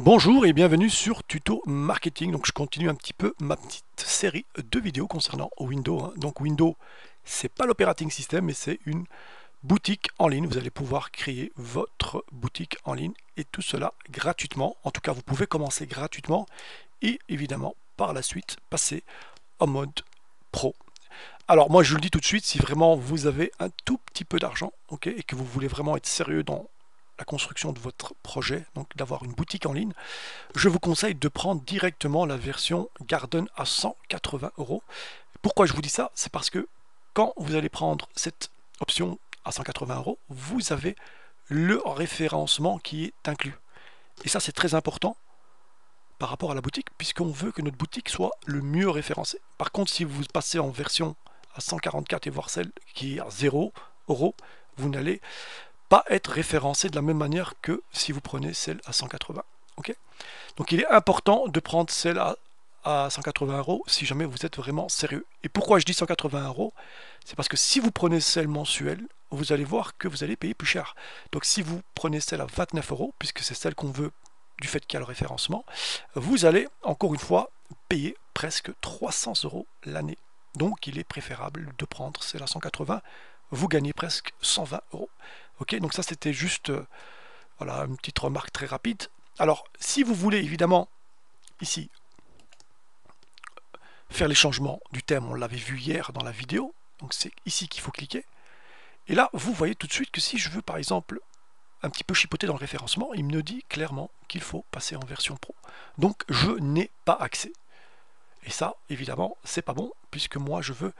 Bonjour et bienvenue sur Tuto Marketing. Donc je continue un petit peu ma petite série de vidéos concernant Windows, hein. Donc Windows, c'est pas l'operating system, mais c'est une boutique en ligne. Vous allez pouvoir créer votre boutique en ligne et tout cela gratuitement. En tout cas, vous pouvez commencer gratuitement et évidemment par la suite passer en mode pro. Alors moi je le dis tout de suite, si vraiment vous avez un tout petit peu d'argent, ok, et que vous voulez vraiment être sérieux dans la construction de votre projet, donc d'avoir une boutique en ligne, je vous conseille de prendre directement la version Garden à 180 euros. Pourquoi je vous dis ça? C'est parce que quand vous allez prendre cette option à 180 euros, vous avez le référencement qui est inclus. Et ça, c'est très important par rapport à la boutique, puisqu'on veut que notre boutique soit le mieux référencée. Par contre, si vous passez en version à 144 et voir celle qui est à 0 euros, vous n'allez pas être référencé de la même manière que si vous prenez celle à 180. Ok, donc il est important de prendre celle à 180 euros si jamais vous êtes vraiment sérieux. Et pourquoi je dis 180 euros? C'est parce que si vous prenez celle mensuelle, vous allez voir que vous allez payer plus cher. Donc si vous prenez celle à 29 euros, puisque c'est celle qu'on veut du fait qu'il y a le référencement, vous allez encore une fois payer presque 300 euros l'année. Donc il est préférable de prendre celle à 180, vous gagnez presque 120 euros. Ok, donc ça c'était juste voilà, une petite remarque très rapide. Alors si vous voulez évidemment ici faire les changements du thème, on l'avait vu hier dans la vidéo, donc c'est ici qu'il faut cliquer. Et là, vous voyez tout de suite que si je veux par exemple un petit peu chipoter dans le référencement, il me dit clairement qu'il faut passer en version pro. Donc je n'ai pas accès. Et ça, évidemment, c'est pas bon, puisque moi je veux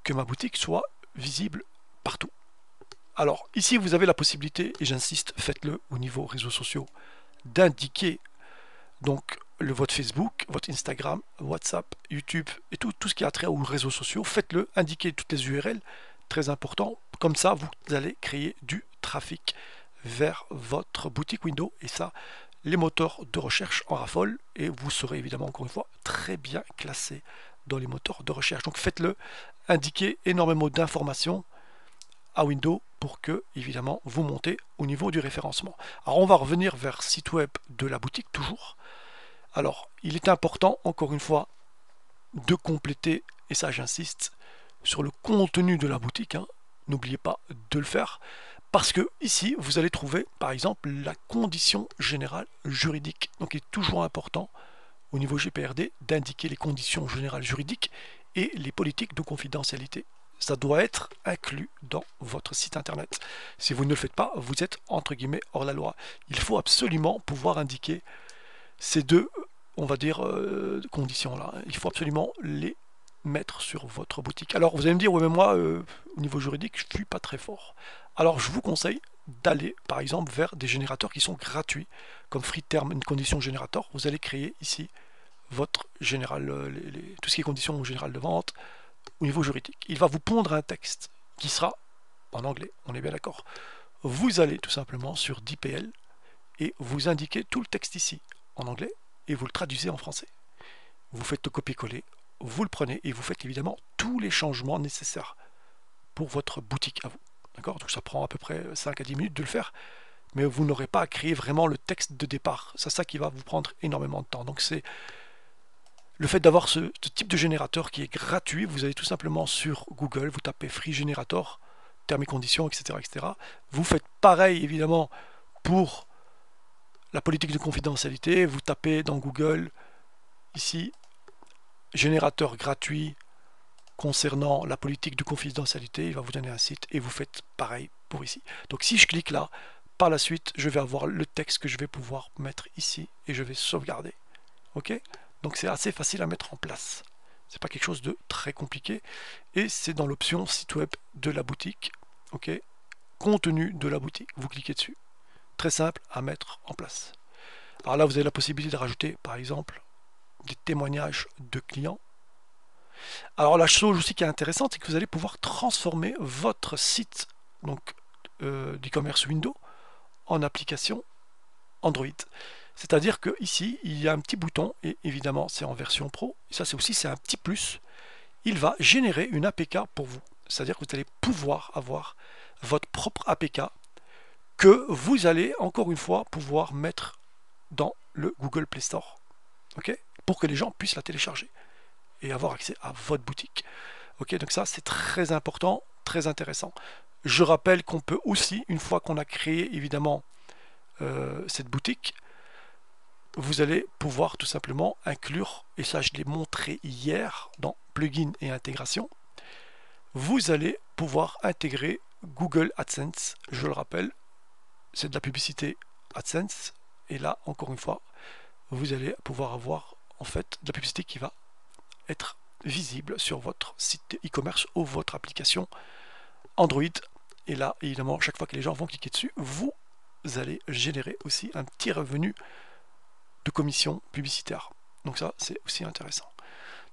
que ma boutique soit visible partout. Alors ici, vous avez la possibilité, et j'insiste, faites-le au niveau réseaux sociaux, d'indiquer donc votre Facebook, votre Instagram, WhatsApp, YouTube et tout ce qui a trait aux réseaux sociaux, faites-le, indiquez toutes les URL, très important. Comme ça, vous allez créer du trafic vers votre boutique Windows et ça, les moteurs de recherche en raffolent et vous serez évidemment encore une fois très bien classé dans les moteurs de recherche. Donc faites-le, indiquez énormément d'informations à Windows pour que évidemment vous montez au niveau du référencement. Alors on va revenir vers site web de la boutique toujours. Alors il est important encore une fois de compléter, et ça j'insiste, sur le contenu de la boutique, hein. N'oubliez pas de le faire, parce que ici vous allez trouver par exemple la condition générale juridique. Donc il est toujours important au niveau GPRD d'indiquer les conditions générales juridiques et les politiques de confidentialité. Ça doit être inclus dans votre site internet. Si vous ne le faites pas, vous êtes entre guillemets hors la loi. Il faut absolument pouvoir indiquer ces deux, on va dire, conditions là. Il faut absolument les mettre sur votre boutique. Alors vous allez me dire, oui mais moi, au niveau juridique, je ne suis pas très fort. Alors je vous conseille d'aller par exemple vers des générateurs qui sont gratuits, comme Free Term and Condition Generator. Vous allez créer ici votre général, tout ce qui est conditions générales de vente au niveau juridique. Il va vous pondre un texte qui sera en anglais, on est bien d'accord. Vous allez tout simplement sur DPL et vous indiquez tout le texte ici en anglais et vous le traduisez en français. Vous faites le copier-coller, vous le prenez et vous faites évidemment tous les changements nécessaires pour votre boutique à vous. D'accord? Donc ça prend à peu près 5 à 10 minutes de le faire, mais vous n'aurez pas à créer vraiment le texte de départ. C'est ça qui va vous prendre énormément de temps. Donc c'est le fait d'avoir ce type de générateur qui est gratuit. Vous allez tout simplement sur Google, vous tapez Free Generator, termes et conditions, etc., etc. Vous faites pareil évidemment pour la politique de confidentialité. Vous tapez dans Google ici générateur gratuit concernant la politique de confidentialité, il va vous donner un site et vous faites pareil pour ici. Donc si je clique là, par la suite, je vais avoir le texte que je vais pouvoir mettre ici et je vais sauvegarder. Ok? Donc c'est assez facile à mettre en place. C'est pas quelque chose de très compliqué et c'est dans l'option site web de la boutique. Ok? Contenu de la boutique, vous cliquez dessus. Très simple à mettre en place. Alors là, vous avez la possibilité de rajouter, par exemple, des témoignages de clients. Alors la chose aussi qui est intéressante, c'est que vous allez pouvoir transformer votre site donc d'e-commerce Windows en application Android. C'est-à-dire que ici, il y a un petit bouton, et évidemment c'est en version pro, et ça c'est aussi c'est un petit plus, il va générer une APK pour vous. C'est-à-dire que vous allez pouvoir avoir votre propre APK que vous allez encore une fois pouvoir mettre dans le Google Play Store, ok, pour que les gens puissent la télécharger et avoir accès à votre boutique. Ok, donc ça c'est très important, très intéressant. Je rappelle qu'on peut aussi, une fois qu'on a créé évidemment cette boutique, vous allez pouvoir tout simplement inclure, et ça je l'ai montré hier dans plugin et intégration, vous allez pouvoir intégrer Google AdSense. Je le rappelle, c'est de la publicité AdSense, et là encore une fois vous allez pouvoir avoir en fait de la publicité qui va être visible sur votre site e-commerce ou votre application Android. Et là évidemment chaque fois que les gens vont cliquer dessus, vous allez générer aussi un petit revenu de commission publicitaire. Donc ça c'est aussi intéressant.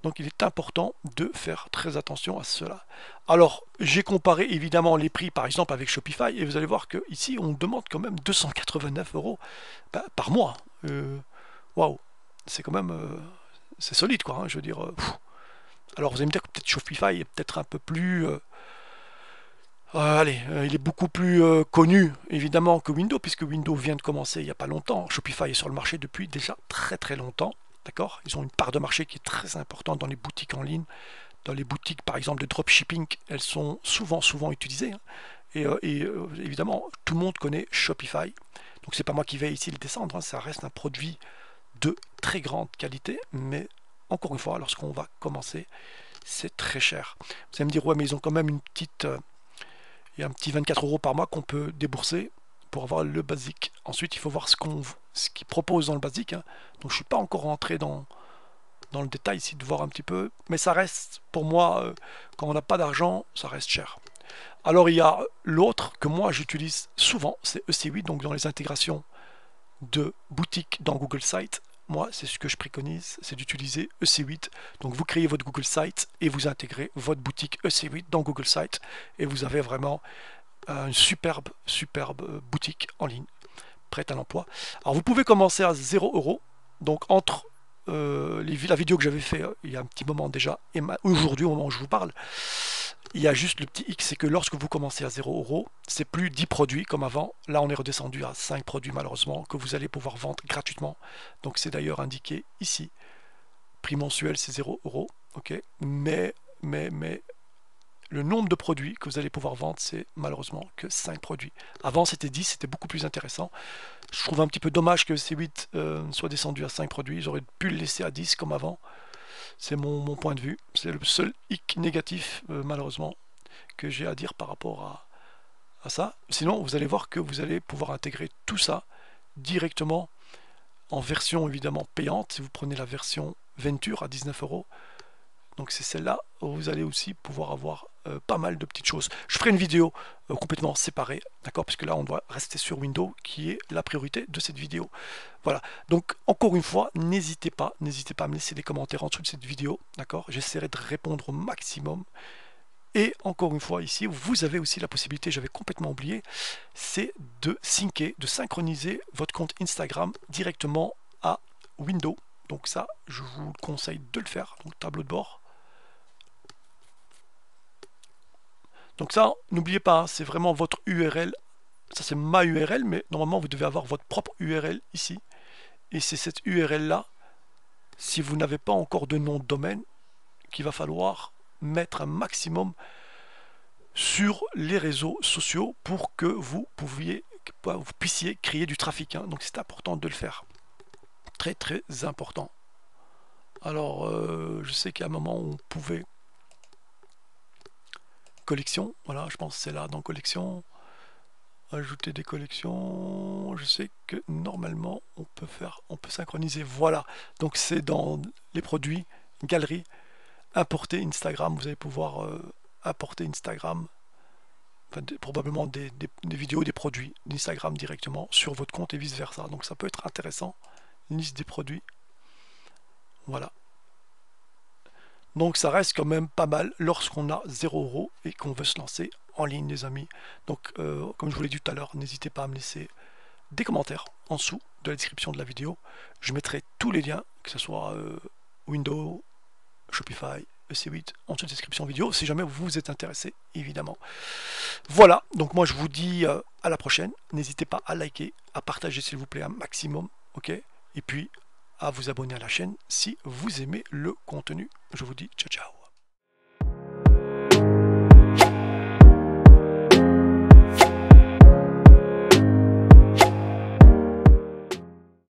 Donc il est important de faire très attention à cela. Alors j'ai comparé évidemment les prix par exemple avec Shopify et vous allez voir que ici on demande quand même 289 € par mois. Waouh, c'est quand même c'est solide quoi, hein, je veux dire. Alors vous allez me dire que peut-être Shopify est peut-être un peu plus allez, il est beaucoup plus connu évidemment que Windows, puisque Windows vient de commencer il n'y a pas longtemps. Shopify est sur le marché depuis déjà très très longtemps. D'accord? Ils ont une part de marché qui est très importante dans les boutiques en ligne. Dans les boutiques par exemple de dropshipping, elles sont souvent utilisées, hein. Et évidemment, tout le monde connaît Shopify. Donc c'est pas moi qui vais ici le descendre, hein. Ça reste un produit de très grande qualité, mais encore une fois, lorsqu'on va commencer, c'est très cher. Vous allez me dire, ouais, mais ils ont quand même une petite... il y a un petit 24 € par mois qu'on peut débourser pour avoir le basique. Ensuite, il faut voir ce qu'ils proposent dans le basique, hein. Donc je ne suis pas encore rentré dans le détail ici de voir un petit peu. Mais ça reste, pour moi, quand on n'a pas d'argent, ça reste cher. Alors il y a l'autre que moi j'utilise souvent, c'est EC8, donc dans les intégrations de boutiques dans Google Sites. Moi, c'est ce que je préconise, c'est d'utiliser EC8. Donc vous créez votre Google Site et vous intégrez votre boutique EC8 dans Google Site et vous avez vraiment une superbe boutique en ligne prête à l'emploi. Alors vous pouvez commencer à 0 €. Donc entre la vidéo que j'avais fait il y a un petit moment déjà et aujourd'hui au moment où je vous parle, il y a juste le petit X, c'est que lorsque vous commencez à 0 €, c'est plus 10 produits comme avant. Là, on est redescendu à 5 produits malheureusement que vous allez pouvoir vendre gratuitement. Donc c'est d'ailleurs indiqué ici. Prix mensuel, c'est 0 €. Ok, mais le nombre de produits que vous allez pouvoir vendre, c'est malheureusement que 5 produits. Avant, c'était 10, c'était beaucoup plus intéressant. Je trouve un petit peu dommage que C8 soit descendu à 5 produits. J'aurais pu le laisser à 10 comme avant. C'est mon point de vue. C'est le seul hic négatif, malheureusement, que j'ai à dire par rapport à ça. Sinon, vous allez voir que vous allez pouvoir intégrer tout ça directement en version évidemment payante. Si vous prenez la version Venture à 19 €, donc c'est celle-là où vous allez aussi pouvoir avoir pas mal de petites choses. Je ferai une vidéo complètement séparée, d'accord, parce que là on doit rester sur Windows qui est la priorité de cette vidéo. Voilà, donc encore une fois, n'hésitez pas à me laisser des commentaires en dessous de cette vidéo, d'accord. J'essaierai de répondre au maximum. Et encore une fois ici, vous avez aussi la possibilité, j'avais complètement oublié, c'est de syncer, de synchroniser votre compte Instagram directement à Windows. Donc ça, je vous conseille de le faire, donc tableau de bord. Donc ça, n'oubliez pas, hein, c'est vraiment votre URL. Ça, c'est ma URL, mais normalement, vous devez avoir votre propre URL ici. Et c'est cette URL-là, si vous n'avez pas encore de nom de domaine, qu'il va falloir mettre un maximum sur les réseaux sociaux pour que vous puissiez créer du trafic, hein. Donc c'est important de le faire. Très, très important. Alors, je sais qu'à un moment, on pouvait... Collection, voilà, je pense que c'est là dans collection. Ajouter des collections, je sais que normalement on peut synchroniser, voilà, donc c'est dans les produits, galerie, importer Instagram, vous allez pouvoir importer Instagram, enfin, probablement des vidéos, des produits d'Instagram directement sur votre compte et vice versa, donc ça peut être intéressant, liste des produits, voilà. Donc ça reste quand même pas mal lorsqu'on a 0 € et qu'on veut se lancer en ligne, les amis. Donc comme je vous l'ai dit tout à l'heure, n'hésitez pas à me laisser des commentaires en dessous de la description de la vidéo. Je mettrai tous les liens, que ce soit Windows, Shopify, EC8, en dessous de la description vidéo, si jamais vous êtes intéressé, évidemment. Voilà, donc moi je vous dis à la prochaine. N'hésitez pas à liker, à partager s'il vous plaît un maximum, ok? et puis à vous abonner à la chaîne si vous aimez le contenu. Je vous dis ciao ciao.